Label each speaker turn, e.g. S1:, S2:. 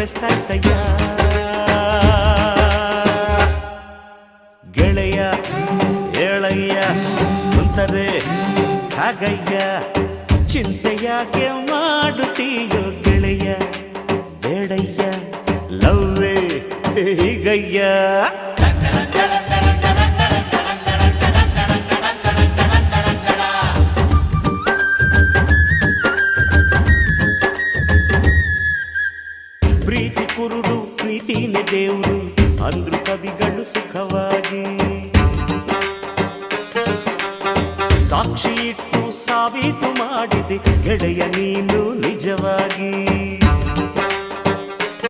S1: ಎಷ್ಟಾಯ್ತಯ್ಯ ಗೆಳೆಯ ಏಳಯ್ಯ ಕುಂತರೆ ಹಾಗಯ್ಯ ಚಿಂತೆಯಾಕೆ ಮಾಡುತ್ತೀಯೋ ಗೆಳೆಯ ಬೇಡಯ್ಯ ಲವ್ವೇ ಹೀಗಯ್ಯ ಪ್ರೀತಿ ಕುರುಡು ಪ್ರೀತಿನೇ ದೇವರು ಅಂದ್ರು ಕವಿಗಳು ಸುಖವಾಗಿ ಸಾಕ್ಷಿ ಇಟ್ಟು ಸಾಬೀತು ಮಾಡಿದೆ ಗೆಳೆಯ ನೀನು ನಿಜವಾಗಿ